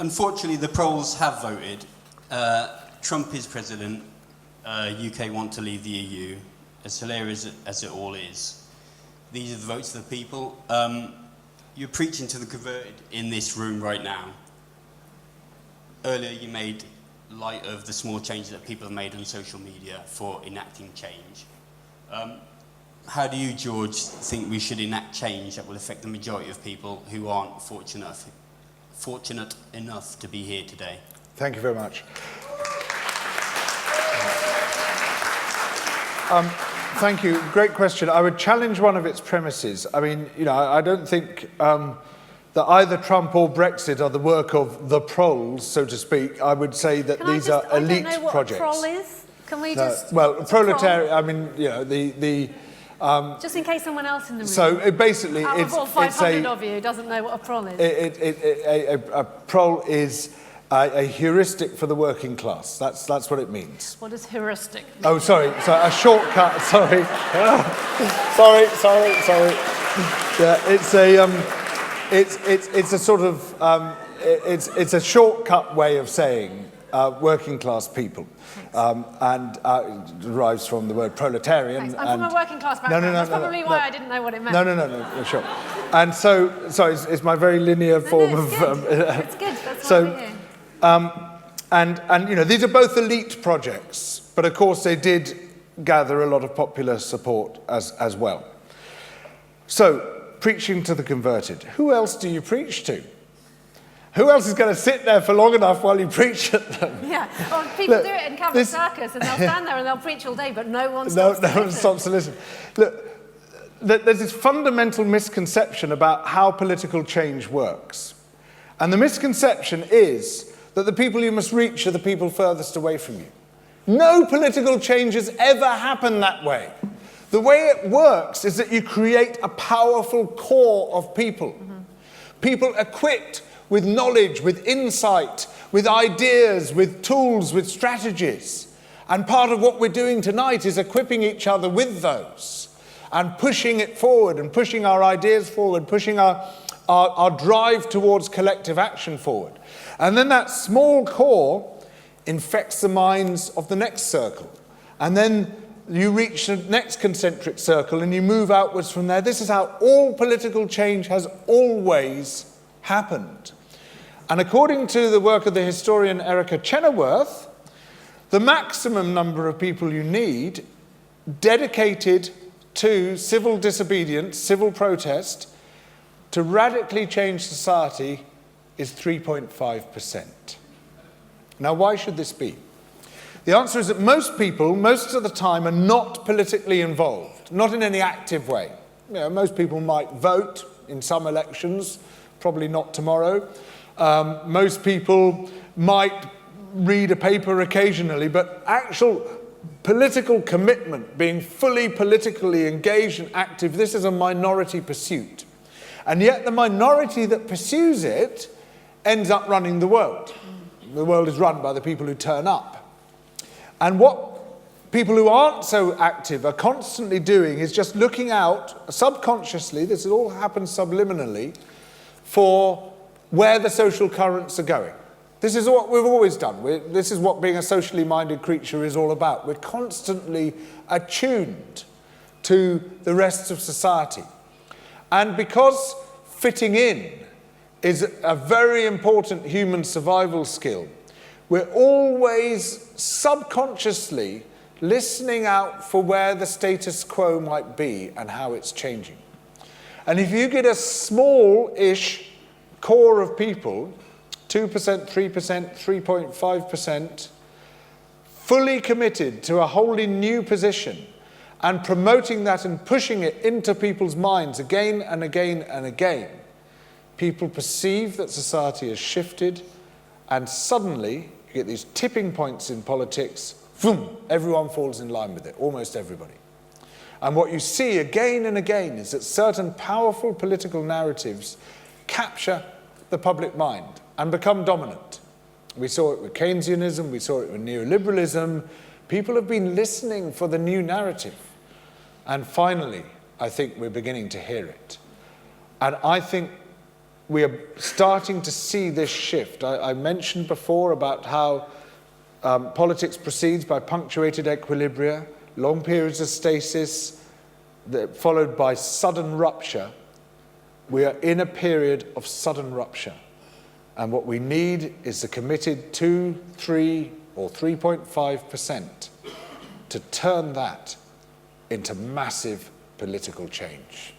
unfortunately, the proles have voted. Trump is president. UK want to leave the EU. As hilarious as it all is, these are the votes of the people. You're preaching to the converted in this room right now. Earlier, you made light of the small changes that people have made on social media for enacting change. How do you, George, think we should enact change that will affect the majority of people who aren't fortunate enough to be here today? Thank you very much. Thank you. Great question. I would challenge one of its premises. I mean, you know, I don't think that either Trump or Brexit are the work of the proles, so to speak. I would say that these are elite projects. I don't know what a prole is. Can we just... well, proletariat, I mean, you know, just in case someone else in the room. So basically, out of all 500 of you doesn't know what a prole is. A prole is a heuristic for the working class. That's what it means. What is heuristic mean? Oh, sorry, a shortcut. Sorry, sorry. Yeah, it's a sort of it's a shortcut way of saying working class people, and it derives from the word proletarian. Thanks. I'm from a working class background. That's probably why I didn't know what it meant. No, sure. And so it's my very linear form of. It's good. That's why we're here. And you know, these are both elite projects, but of course they did gather a lot of popular support as well. So, preaching to the converted. Who else do you preach to? Who else is going to sit there for long enough while you preach at them? Yeah, well, people do it in Cavalry Circus, and they'll stand there and they'll preach all day, but no one stops to listen. No one stops to listen. Look, there's this fundamental misconception about how political change works. And the misconception is that the people you must reach are the people furthest away from you. No political change has ever happened that way. The way it works is that you create a powerful core of people. People equipped with knowledge, with insight, with ideas, with tools, with strategies. And part of what we're doing tonight is equipping each other with those and pushing it forward and pushing our ideas forward, pushing our drive towards collective action forward. And then that small core infects the minds of the next circle. And then you reach the next concentric circle and you move outwards from there. This is how all political change has always happened. And according to the work of the historian Erica Chenoweth, the maximum number of people you need dedicated to civil disobedience, civil protest, to radically change society is 3.5%. Now, why should this be? The answer is that most people, most of the time, are not politically involved, not in any active way. You know, most people might vote in some elections, probably not tomorrow. Most people might read a paper occasionally, but actual political commitment, being fully politically engaged and active, this is a minority pursuit. And yet the minority that pursues it ends up running the world. The world is run by the people who turn up. And what people who aren't so active are constantly doing is just looking out subconsciously, this all happens subliminally, for where the social currents are going. This is what we've always done. This is what being a socially minded creature is all about. We're constantly attuned to the rest of society. And because fitting in is a very important human survival skill, we're always subconsciously listening out for where the status quo might be and how it's changing. And if you get a small-ish core of people, 2%, 3%, 3.5%, fully committed to a wholly new position and promoting that and pushing it into people's minds again and again and again, people perceive that society has shifted, and suddenly you get these tipping points in politics, boom, everyone falls in line with it, almost everybody. And what you see again and again is that certain powerful political narratives capture the public mind and become dominant. We saw it with Keynesianism, we saw it with neoliberalism. People have been listening for the new narrative. And finally, I think we're beginning to hear it. And I think we are starting to see this shift. I mentioned before about how politics proceeds by punctuated equilibria, long periods of stasis, followed by sudden rupture. We are in a period of sudden rupture. And what we need is a committed 2, 3, or 3.5% to turn that into massive political change.